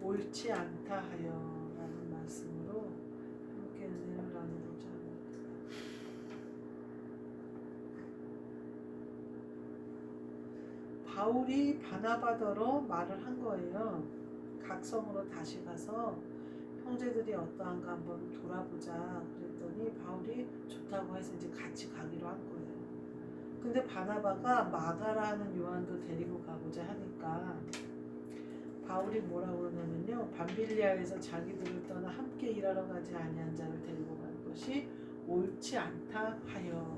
옳지 않다 하여 라는 말씀으로 함께 은혜를 나누고자 합니다. 바울이 바나바더러 말을 한 거예요. 각성으로 다시 가서 형제들이 어떠한가 한번 돌아보자 그랬더니 바울이 좋다고 해서 이제 같이 가기로 한 거예요. 근데 바나바가 마가라는 요한도 데리고 가고자 하니까 바울이 뭐라고 그러냐면요, 밤빌리아에서 자기들을 떠나 함께 일하러 가지 아니한 자를 데리고 가는 것이 옳지 않다 하여,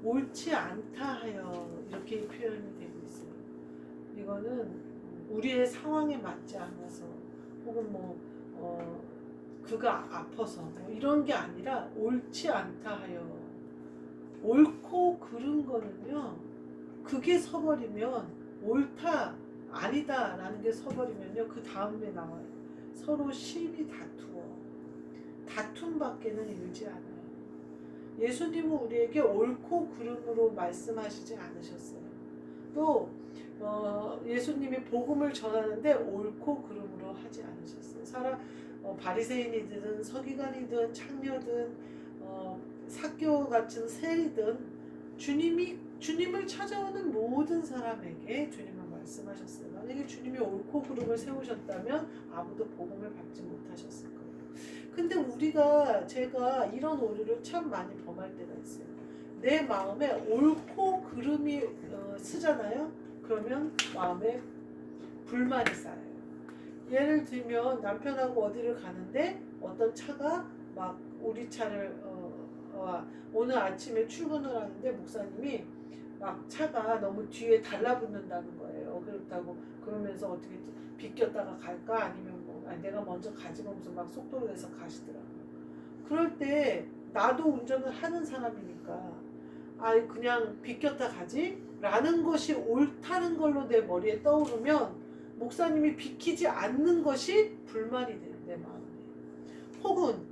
옳지 않다 하여 이렇게 표현이 되고 있어요. 이거는 우리의 상황에 맞지 않아서 혹은 그가 아파서 이런 게 아니라 옳지 않다 하여, 옳고 그른 거는요, 그게 서버리면 옳다 아니다 라는 게 서버리면요, 그 다음에 나와요. 서로 심히 다투어. 다툼밖에는 일지 않아요. 예수님은 우리에게 옳고 그름으로 말씀하시지 않으셨어요. 또 예수님이 복음을 전하는데 옳고 그름으로 하지 않으셨어요. 바리새인이든 서기관이든 창녀든 삭교 같은 세리든 주님을 찾아오는 모든 사람에게 주님은 말씀하셨어요. 만약에 주님이 옳고 그름을 세우셨다면 아무도 복음을 받지 못하셨을 거예요. 근데 제가 이런 오류를 참 많이 범할 때가 있어요. 내 마음에 옳고 그름이 쓰잖아요. 그러면 마음에 불만이 쌓여요. 예를 들면 남편하고 어디를 가는데 어떤 차가 막 우리 차를 오늘 아침에 출근을 하는데 목사님이 막 차가 너무 뒤에 달라붙는다는 거예요. 그러면서 어떻게 비꼈다가 갈까 아니면 내가 먼저 가지 면서 막 속도를 내서 가시더라고요. 그럴 때 나도 운전을 하는 사람이니까 그냥 비꼈다 가지? 라는 것이 옳다는 걸로 내 머리에 떠오르면 목사님이 비키지 않는 것이 불만이 돼요, 내 마음에. 혹은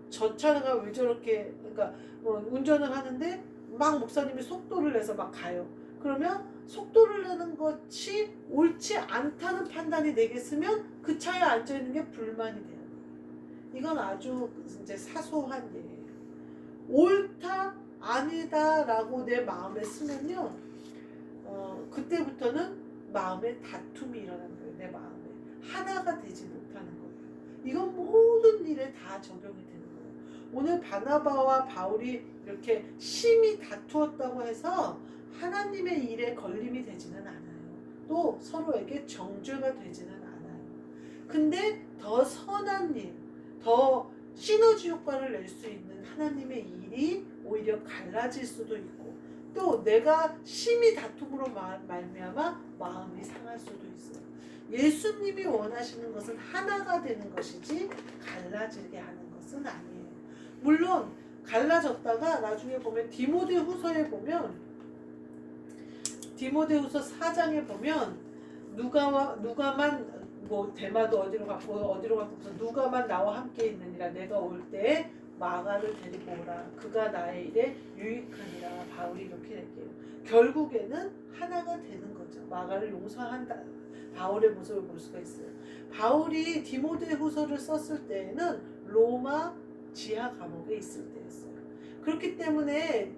저 차가 왜 저렇게, 그러니까 운전을 하는데 막 목사님이 속도를 내서 막 가요. 그러면 속도를 내는 것이 옳지 않다는 판단이 내겠으면 그 차에 앉아있는 게 불만이 돼요. 이건 아주 이제 사소한 예예요. 옳다 아니다 라고 내 마음에 쓰면요, 그때부터는 마음에 다툼이 일어나는 거예요. 내 마음에 하나가 되지 못하는 거예요. 이건 모든 일에 다 적용이 되는 거예요. 오늘 바나바와 바울이 이렇게 심히 다투었다고 해서 하나님의 일에 걸림이 되지는 않아요. 또 서로에게 정죄가 되지는 않아요. 근데 더 선한 일, 더 시너지 효과를 낼 수 있는 하나님의 일이 오히려 갈라질 수도 있고, 또 내가 심히 다툼으로 말미암아 마음이 상할 수도 있어요. 예수님이 원하시는 것은 하나가 되는 것이지 갈라지게 하는 것은 아니에요. 물론 갈라졌다가 나중에 보면 디모데후서에 보면, 디모데후서 4장에 보면 누가만 대마도 어디로 갔고 누가만 나와 함께 있느니라. 내가 올 때 마가를 데리고 오라. 그가 나의 일에 유익하니라. 바울이 이렇게 얘기해요. 결국에는 하나가 되는 거죠. 마가를 용서한다. 바울의 모습을 볼 수가 있어요. 바울이 디모데후서를 썼을 때에는 로마 지하 감옥에 있을 때였어요. 그렇기 때문에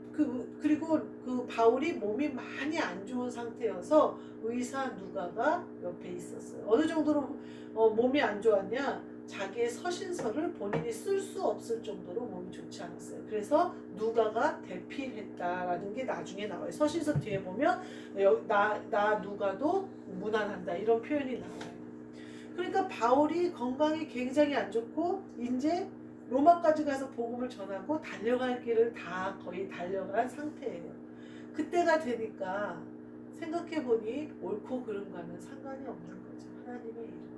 그리고 그 바울이 몸이 많이 안 좋은 상태여서 의사 누가가 옆에 있었어요. 어느 정도로 몸이 안 좋았냐? 자기의 서신서를 본인이 쓸 수 없을 정도로 몸이 좋지 않았어요. 그래서 누가가 대필했다라는 게 나중에 나와요. 서신서 뒤에 보면 나 누가도 무난한다 이런 표현이 나와요. 그러니까 바울이 건강이 굉장히 안 좋고 이제 로마까지 가서 복음을 전하고 달려갈 길을 다 거의 달려간 상태예요. 그때가 되니까 생각해보니 옳고 그름과는 상관이 없는 거죠. 하나님의 이름.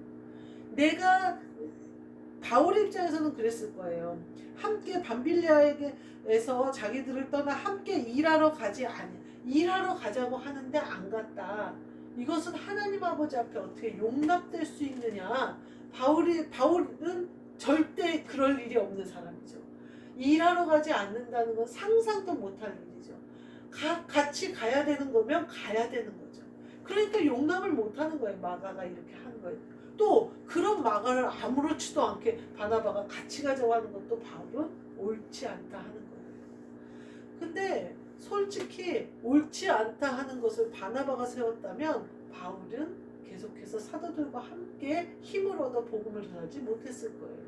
바울의 입장에서는 그랬을 거예요. 함께 밤빌리아에서 자기들을 떠나 함께 일하러 가자고 하는데 안 갔다. 이것은 하나님 아버지 앞에 어떻게 용납될 수 있느냐. 바울은 절대 그럴 일이 없는 사람이죠. 일하러 가지 않는다는 건 상상도 못할 일이죠. 같이 가야 되는 거면 가야 되는 거죠. 그러니까 용납을 못하는 거예요. 마가가 이렇게 하는 거예요. 또 그런 마가를 아무렇지도 않게 바나바가 같이 가자고 하는 것도 바울은 옳지 않다 하는 거예요. 근데 솔직히 옳지 않다 하는 것을 바나바가 세웠다면 바울은 계속해서 사도들과 함께 힘을 얻어 복음을 전하지 못했을 거예요.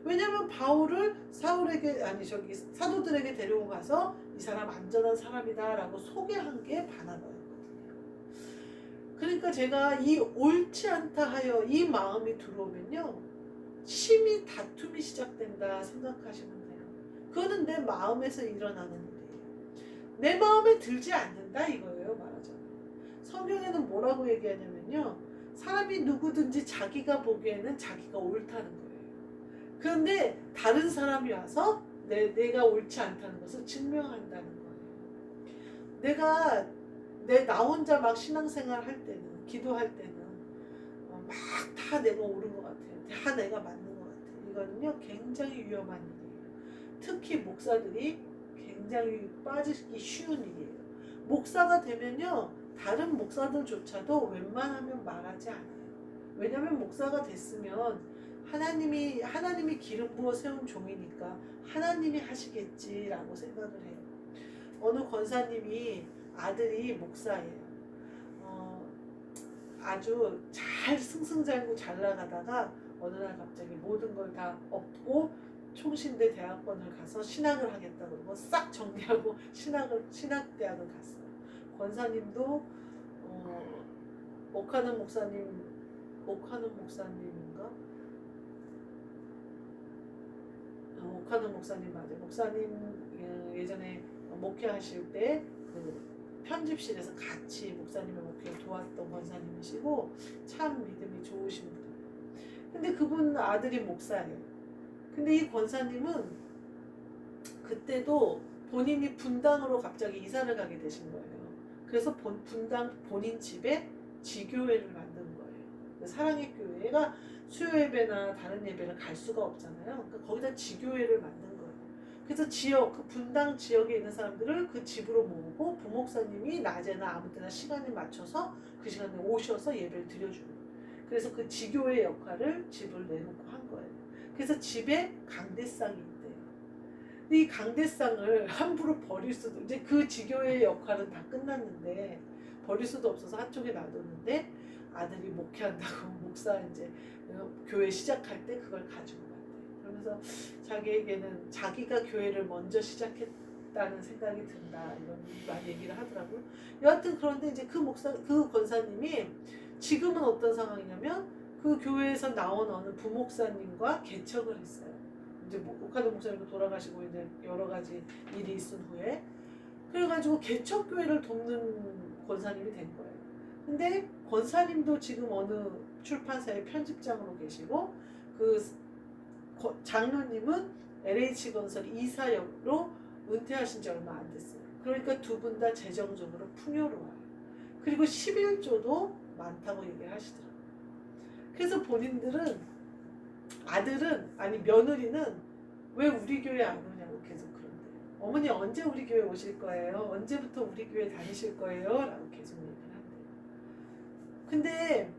왜냐하면 바울을 사도들에게 데리고 가서 이 사람 안전한 사람이다라고 소개한 게 바나바였거든요. 그러니까 제가 이 옳지 않다 하여 이 마음이 들어오면요, 심히 다툼이 시작된다 생각하시면 돼요. 그거는 내 마음에서 일어나는 일이에요. 내 마음에 들지 않는다 이거예요, 말하자면. 성경에는 뭐라고 얘기하냐면요, 사람이 누구든지 자기가 보기에는 자기가 옳다는 거예요. 그런데 다른 사람이 와서 내가 옳지 않다는 것을 증명한다는 거예요. 나 혼자 막 신앙생활 할 때는, 기도할 때는 막 다 내가 옳은 것 같아요. 다 내가 맞는 것 같아요. 이거는요, 굉장히 위험한 일이에요. 특히 목사들이 굉장히 빠지기 쉬운 일이에요. 목사가 되면요, 다른 목사들조차도 웬만하면 말하지 않아요. 왜냐하면 목사가 됐으면 하나님이 기름 부어 세운 종이니까 하나님이 하시겠지라고 생각을 해요. 어느 권사님이 아들이 목사예요. 아주 잘 승승장구 잘 나가다가 어느 날 갑자기 모든 걸 다 엎고 총신대 대학원을 가서 신학을 하겠다 그러고 싹 정리하고 신학대학을 갔어요. 권사님도 오카는 목사님인가? 오카는 목사님 맞아요. 목사님 예전에 목회하실 때 그 편집실에서 같이 목사님의 목회를 도왔던 권사님이시고 참 믿음이 좋으신 분이에요. 근데 그분 아들이 목사예요. 근데 이 권사님은 그때도 본인이 분당으로 갑자기 이사를 가게 되신 거예요. 그래서 분당 본인 집에 지교회를 만든 거예요. 사랑의 교회가 수요 예배나 다른 예배를 갈 수가 없잖아요. 그러니까 거기다 지교회를 만든 거예요. 그래서 그 분당 지역에 있는 사람들을 그 집으로 모으고 부목사님이 낮에나 아무 때나 시간에 맞춰서 그 시간에 오셔서 예배를 드려주는 거예요. 그래서 그 지교회 역할을 집을 내놓고 한 거예요. 그래서 집에 강대상이 있대요. 근데 이 강대상을 함부로 버릴 수도, 이제 그 지교회의 역할은 다 끝났는데 버릴 수도 없어서 한쪽에 놔뒀는데 아들이 목회한다고 목사 이제 교회 시작할 때 그걸 가지고 갔대요. 그러면서 자기에게는 자기가 교회를 먼저 시작했다는 생각이 든다 이런 얘기를 하더라고요. 여하튼 그런데 이제 그 권사님이 지금은 어떤 상황이냐면 그 교회에서 나온 어느 부목사님과 개척을 했어요. 이제 오카도 목사님도 돌아가시고 이제 여러 가지 일이 있은 후에 그래가지고 개척교회를 돕는 권사님이 된 거예요. 근데 권사님도 지금 어느 출판사의 편집장으로 계시고 그 장로님은 LH건설 이사역으로 은퇴하신 지 얼마 안 됐어요. 그러니까 두 분 다 재정적으로 풍요로워요. 그리고 11조도 많다고 얘기를 하시더라고요. 그래서 본인들은 며느리는 왜 우리 교회 안 오냐고 계속 그런대요. 어머니 언제 우리 교회 오실 거예요? 언제부터 우리 교회 다니실 거예요? 라고 계속 얘기를 한대요. 근데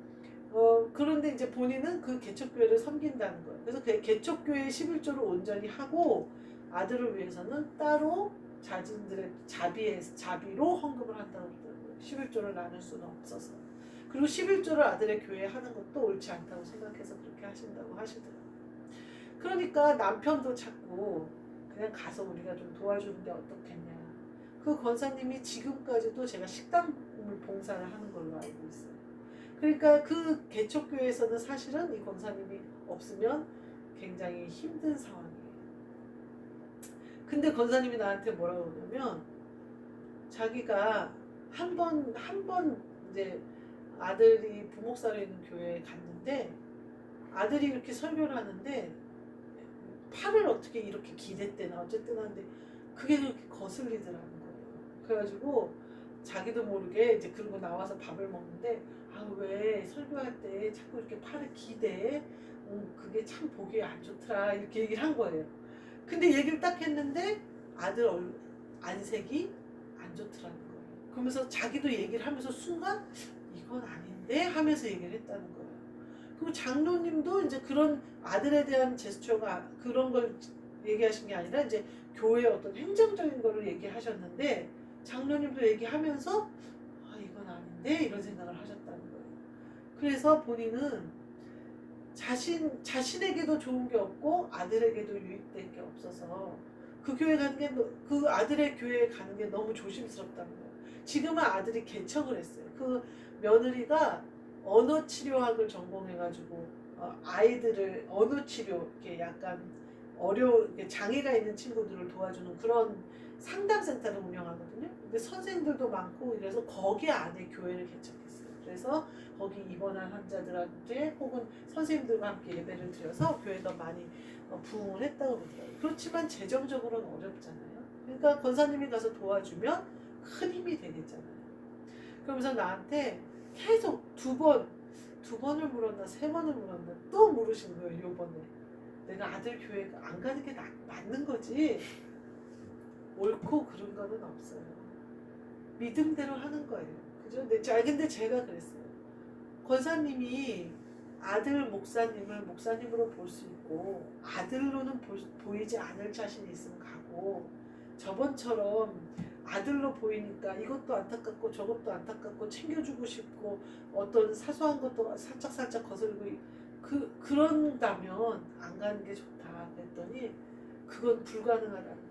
그런데 이제 본인은 그 개척교회를 섬긴다는 거예요. 그래서 그 개척교회 11조를 온전히 하고 아들을 위해서는 따로 자신들의 자비로 헌금을 한다고 그러더라고요. 11조를 나눌 수는 없어서. 그리고 11조를 아들의 교회에 하는 것도 옳지 않다고 생각해서 그렇게 하신다고 하시더라고요. 그러니까 남편도 자꾸 그냥 가서 우리가 좀 도와주는 게 어떻겠냐. 그 권사님이 지금까지도 제가 식당 봉사를 하는 걸로 알고 있어요. 그러니까 그 개척교회에서는 사실은 이 권사님이 없으면 굉장히 힘든 상황이에요. 근데 권사님이 나한테 뭐라고 그러냐면 자기가 한 번 이제 아들이 부목사로 있는 교회에 갔는데 아들이 이렇게 설교를 하는데 팔을 어떻게 이렇게 기댔대나 어쨌든 하는데 그게 그렇게 거슬리더라는 거예요. 그래가지고 자기도 모르게 이제 그러고 나와서 밥을 먹는데 왜 설교할 때 자꾸 이렇게 팔을 기대? 그게 참 보기 안 좋더라 이렇게 얘기를 한 거예요. 근데 얘기를 딱 했는데 아들 안색이 안 좋더라는 거예요. 그러면서 자기도 얘기를 하면서 순간 이건 아닌데 하면서 얘기를 했다는 거예요. 그리고 장로님도 이제 그런 아들에 대한 제스처가 그런 걸 얘기하신 게 아니라 이제 교회의 어떤 행정적인 거를 얘기하셨는데 장로님도 얘기하면서 아 이건 아닌데 이런 생각을 하셨다는 거예요. 그래서 본인은 자신에게도 좋은 게 없고 아들에게도 유익된 게 없어서 그 교회 가는 게 그 아들의 교회에 가는 게 너무 조심스럽다는 거예요. 지금은 아들이 개척을 했어요. 그 며느리가 언어 치료학을 전공해가지고 아이들을 언어 치료 이렇게 약간 장애가 있는 친구들을 도와주는 그런 상담센터를 운영하거든요. 근데 선생들도 많고 이래서 거기 안에 교회를 개척했어요. 그래서 거기 입원한 환자들한테 혹은 선생님들과 함께 예배를 드려서 교회가 많이 부흥을 했다고 그러더라고요. 그렇지만 재정적으로는 어렵잖아요. 그러니까 권사님이 가서 도와주면 큰 힘이 되겠잖아요. 그러면서 나한테 계속 두 번을 물었나 세 번을 물었나 또 물으신 거예요. 요번에 내가 아들 교회 안 가는 게 맞는 거지 옳고 그른 거는 없어요. 믿음대로 하는 거예요. 그죠? 근데 제가 그랬어요. 권사님이 아들 목사님을 목사님으로 볼 수 있고 아들로는 보이지 않을 자신이 있으면 가고 저번처럼 아들로 보이니까 이것도 안타깝고 저것도 안타깝고 챙겨주고 싶고 어떤 사소한 것도 살짝 거슬리고 그런다면 안 가는 게 좋다 그랬더니 그건 불가능하다는 거예요.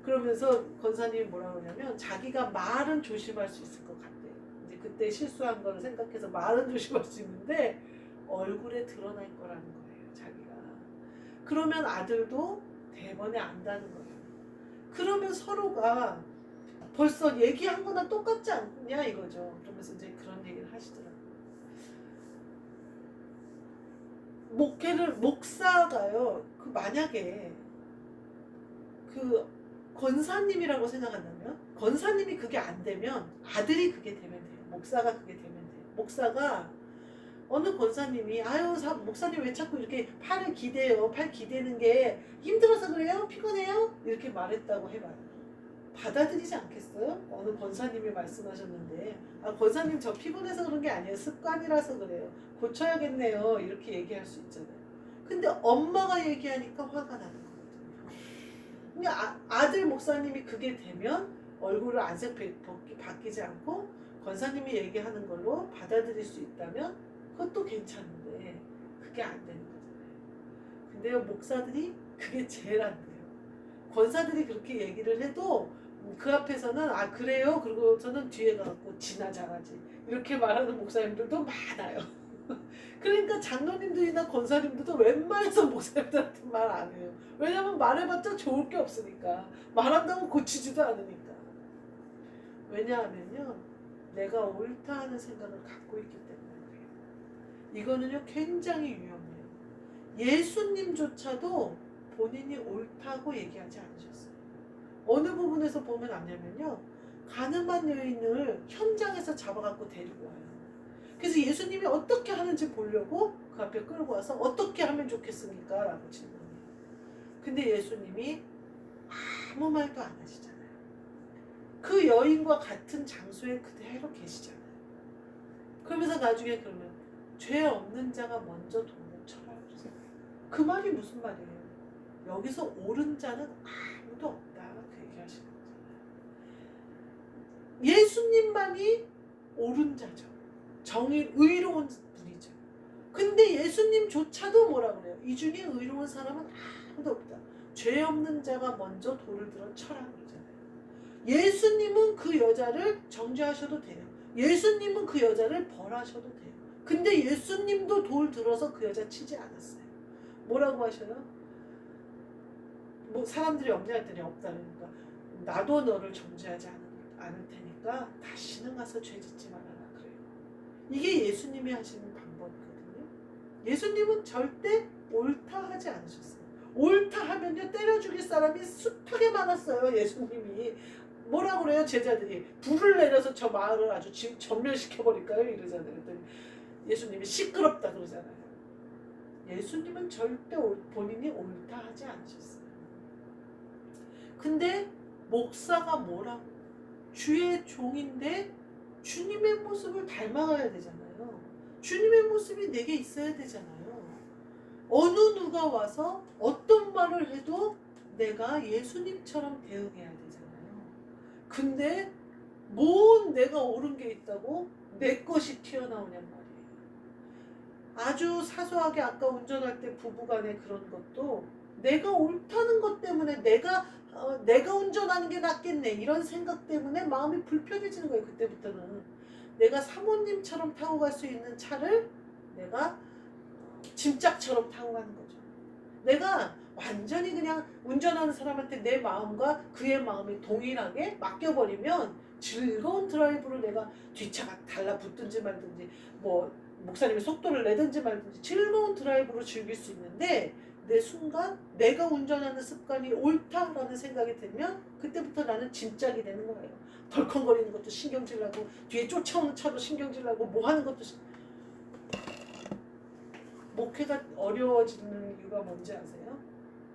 그러면서 권사님이 뭐라 그러냐면 자기가 말은 조심할 수 있을 것 같대요. 이제 그때 실수한 거를 생각해서 말은 조심할 수 있는데 얼굴에 드러날 거라는 거예요. 자기가. 그러면 아들도 대번에 안다는 거예요. 그러면 서로가 벌써 얘기한 거나 똑같지 않냐 이거죠. 그러면서 이제 그런 얘기를 하시더라고요. 목사가요. 만약에 그 권사님이라고 생각한다면 권사님이 그게 안 되면 아들이 그게 되면 돼요. 목사가 그게 되면 돼요. 목사가 어느 권사님이 목사님 왜 자꾸 이렇게 팔을 기대요? 팔 기대는 게 힘들어서 그래요? 피곤해요? 이렇게 말했다고 해봐요. 받아들이지 않겠어요? 어느 권사님이 말씀하셨는데 권사님 저 피곤해서 그런 게 아니에요. 습관이라서 그래요. 고쳐야겠네요. 이렇게 얘기할 수 있잖아요. 근데 엄마가 얘기하니까 화가 나는 거거든요. 그러니까 아들 목사님이 그게 되면 얼굴을 안색 바뀌지 않고 권사님이 얘기하는 걸로 받아들일 수 있다면 그것도 괜찮은데 그게 안 되는 거잖아요. 근데요 목사들이 그게 제일 안 돼요. 권사들이 그렇게 얘기를 해도 그 앞에서는 그래요? 그리고 저는 뒤에 가갖고 지나자가지 이렇게 말하는 목사님들도 많아요. 그러니까 장로님들이나 권사님들도 웬만해서 목사님들한테 말 안 해요. 왜냐면 말해봤자 좋을 게 없으니까. 말한다고 고치지도 않으니까. 왜냐하면요 내가 옳다 하는 생각을 갖고 있기 때문에 그래요. 이거는요 굉장히 위험해요. 예수님조차도 본인이 옳다고 얘기하지 않으셨어요. 어느 부분에서 보면 아냐면요 가늠한 여인을 현장에서 잡아갖고 데리고 와요. 그래서 예수님이 어떻게 하는지 보려고 그 앞에 끌고 와서 어떻게 하면 좋겠습니까? 라고 질문해요. 근데 예수님이 아무 말도 안 하시잖아요. 그 여인과 같은 장소에 그대로 계시잖아요. 그러면서 나중에 그러면 죄 없는 자가 먼저 돌을 쳐라 그러잖아요. 그 말이 무슨 말이에요? 여기서 옳은 자는 아무도 없다 그 얘기하시는 거잖아요. 예수님만이 옳은 자죠. 의로운 분이죠. 근데 예수님조차도 뭐라 그래요? 이 중에 의로운 사람은 아무도 없다. 죄 없는 자가 먼저 돌을 들어 쳐라 그러잖아요. 예수님은 그 여자를 정죄하셔도 돼요. 예수님은 그 여자를 벌하셔도 돼요. 근데 예수님도 돌 들어서 그 여자 치지 않았어요. 뭐라고 하셔요? 뭐 사람들이 없냐 했더니 없다 그러니까 나도 너를 정죄하지 않을 테니까 다시는 가서 죄 짓지 말아라 그래요. 이게 예수님이 하시는 방법이거든요. 예수님은 절대 옳다 하지 않으셨어요. 옳다 하면요 때려 죽일 사람이 숱하게 많았어요. 예수님이 뭐라고 그래요? 제자들이 불을 내려서 저 마을을 아주 전멸시켜버릴까요? 이러잖아요. 그랬더니 예수님이 시끄럽다 그러잖아요. 예수님은 절대 본인이 옳다 하지 않으셨어요. 근데 목사가 뭐라고 주의 종인데 주님의 모습을 닮아가야 되잖아요. 주님의 모습이 내게 있어야 되잖아요. 어느 누가 와서 어떤 말을 해도 내가 예수님처럼 대응해야 되잖아요. 근데 뭔 내가 옳은 게 있다고 내 것이 튀어나오냔 말이에요. 아주 사소하게 아까 운전할 때 부부간에 그런 것도 내가 옳다는 것 때문에 내가 운전하는 게 낫겠네 이런 생각 때문에 마음이 불편해지는 거예요. 그때부터는 내가 사모님처럼 타고 갈 수 있는 차를 내가 짐짝처럼 타고 가는 거죠. 내가 완전히 그냥 운전하는 사람한테 내 마음과 그의 마음이 동일하게 맡겨버리면 즐거운 드라이브로 내가 뒷차가 달라붙든지 말든지 뭐 목사님이 속도를 내든지 말든지 즐거운 드라이브로 즐길 수 있는데 내 순간 내가 운전하는 습관이 옳다라는 생각이 들면 그때부터 나는 짐짝이 되는 거예요. 덜컹거리는 것도 신경질 나고 뒤에 쫓아오는 차도 신경질 나고 뭐 하는 것도 목회가 어려워지는 이유가 뭔지 아세요?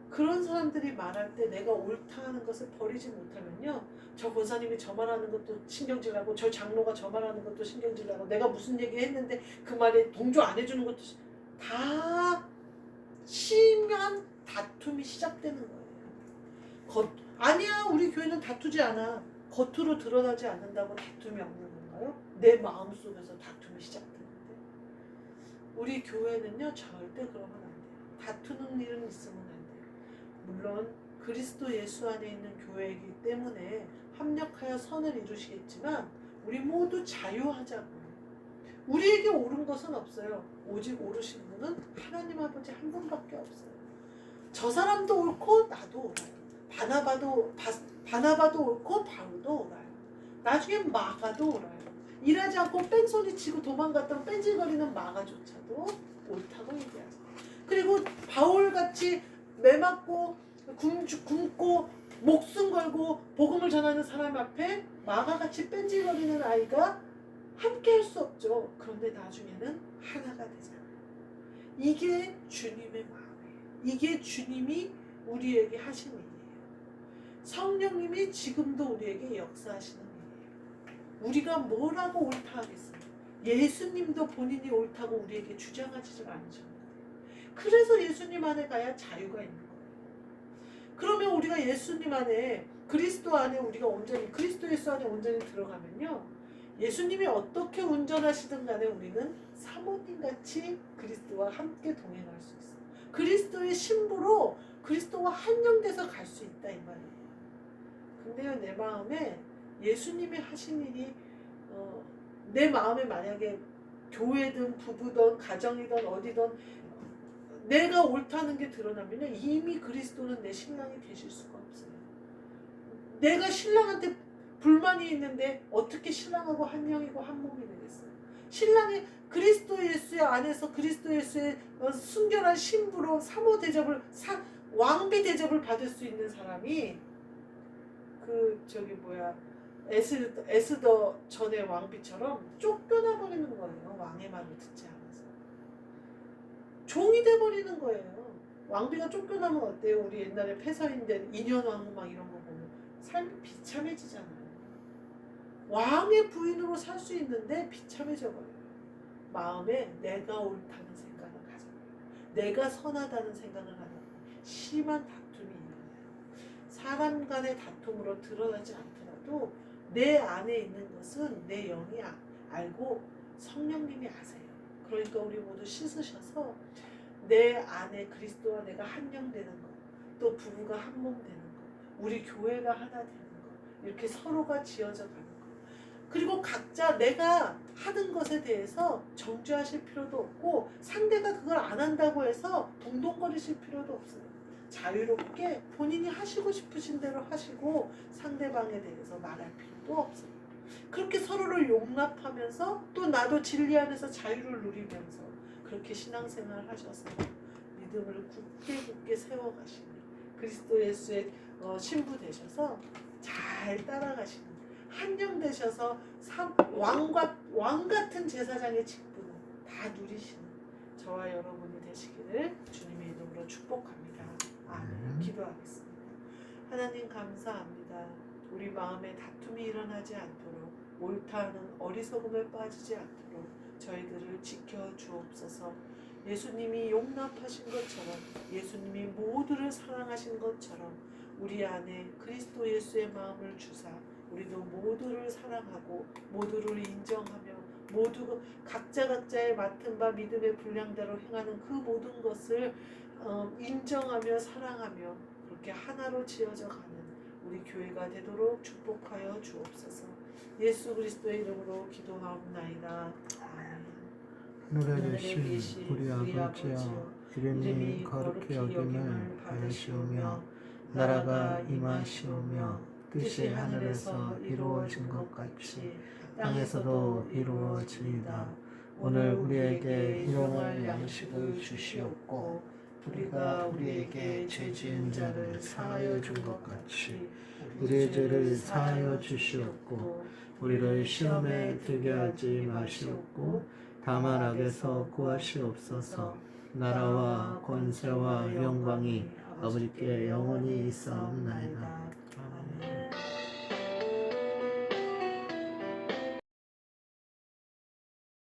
그런 사람들이 말할 때 내가 옳다 하는 것을 버리지 못하면요. 저 권사님이 저 말하는 것도 신경질 나고 저 장로가 저 말하는 것도 신경질 나고 내가 무슨 얘기 했는데 그 말에 동조 안 해주는 것도 다 심한 다툼이 시작되는 거예요. 아니야 우리 교회는 다투지 않아. 겉으로 드러나지 않는다고 다툼이 없는 건가요? 내 마음속에서 다툼이 시작되는데 우리 교회는요 절대 그러면 안 돼요. 다투는 일은 있으면 안 돼요. 물론 그리스도 예수 안에 있는 교회이기 때문에 합력하여 선을 이루시겠지만 우리 모두 자유하자고요. 우리에게 옳은 것은 없어요. 오직 옳으신 분은 하나님 아버지 한 분밖에 없어요. 저 사람도 옳고 나도 옳아요. 바나바도 옳고 바울도 옳아요. 나중에 마가도 옳아요. 일하지 않고 뺑소니 치고 도망갔던 뺀질거리는 마가조차도 옳다고 얘기하죠. 그리고 바울같이 매맞고 굶고 목숨 걸고 복음을 전하는 사람 앞에 마가같이 뺀질거리는 아이가 함께 할 수 없죠. 그런데 나중에는 하나가 되잖아요. 이게 주님의 마음이에요. 이게 주님이 우리에게 하신 일이에요. 성령님이 지금도 우리에게 역사하시는 일이에요. 우리가 뭐라고 옳다 하겠습니까? 예수님도 본인이 옳다고 우리에게 주장하지 않으셨는데 그래서 예수님 안에 가야 자유가 있는 거예요. 그러면 우리가 예수님 안에 그리스도 안에 우리가 온전히 그리스도 예수 안에 온전히 들어가면요. 예수님이 어떻게 운전하시든 간에 우리는 사모님같이 그리스도와 함께 동행할 수 있어요. 그리스도의 신부로 그리스도와 한영돼서 갈 수 있다 이 말이에요. 근데요 내 마음에 예수님이 하신 일이 내 마음에 만약에 교회든 부부든 가정이든 어디든 내가 옳다는 게 드러나면 이미 그리스도는 내 신랑이 되실 수가 없어요. 내가 신랑한테 불만이 있는데 어떻게 신랑하고 한 영이고 한 몸이 되겠어요. 신랑이 그리스도 예수의 안에서 그리스도 예수의 순결한 신부로 사모 대접을 왕비 대접을 받을 수 있는 사람이 에스더 전의 왕비처럼 쫓겨나 버리는 거예요. 왕의 말을 듣지 않아서 종이 돼 버리는 거예요. 왕비가 쫓겨나면 어때요? 우리 옛날에 폐서인된 인현왕후 막 이런 거 보면 삶이 비참해지잖아요. 왕의 부인으로 살 수 있는데 비참해져 버려요. 마음에 내가 옳다는 생각을 가져요. 내가 선하다는 생각을 하는 심한 다툼이 일어나요. 사람 간의 다툼으로 드러나지 않더라도 내 안에 있는 것은 내 영이 알고 성령님이 아세요. 그러니까 우리 모두 씻으셔서 내 안에 그리스도와 내가 한영되는 것, 또 부부가 한 몸 되는 것, 우리 교회가 하나 되는 것, 이렇게 서로가 지어져 가는 것. 그리고 각자 내가 하는 것에 대해서 정죄하실 필요도 없고 상대가 그걸 안 한다고 해서 동동거리실 필요도 없어요. 자유롭게 본인이 하시고 싶으신 대로 하시고 상대방에 대해서 말할 필요도 없어요. 그렇게 서로를 용납하면서 또 나도 진리 안에서 자유를 누리면서 그렇게 신앙생활을 하셔서 믿음을 굳게 세워가시는 그리스도 예수의 신부 되셔서 잘 따라가시는 한영 되셔서 왕 같은 제사장의 직분을 다 누리시는 저와 여러분이 되시기를 주님의 이름으로 축복합니다. 아멘. 기도하겠습니다. 하나님 감사합니다. 우리 마음에 다툼이 일어나지 않도록 옳다는 어리석음에 빠지지 않도록 저희들을 지켜 주옵소서. 예수님이 용납하신 것처럼, 예수님이 모두를 사랑하신 것처럼 우리 안에 그리스도 예수의 마음을 주사 우리도 모두를 사랑하고 모두를 인정하며 모두 각자의 맡은 바 믿음의 분량대로 행하는 그 모든 것을 인정하며 사랑하며 그렇게 하나로 지어져 가는 우리 교회가 되도록 축복하여 주옵소서. 예수 그리스도의 이름으로 기도하옵나이다. 아멘. 하늘에 계신 우리 아버지여, 이름이 거룩히 여김을 받으시오며 나라가 임하시오며 뜻이 하늘에서 이루어진 것 같이 땅에서도 이루어지이다. 오늘 우리에게 일용할 양식을 주시옵고 우리가 우리에게 죄 지은 자를 사하여 준 것 같이 우리의 죄를 사하여 주시옵고 우리를 시험에 들게 하지 마시옵고 다만 악에서 구하시옵소서. 나라와 권세와 영광이 아버지께 영원히 있사옵나이다.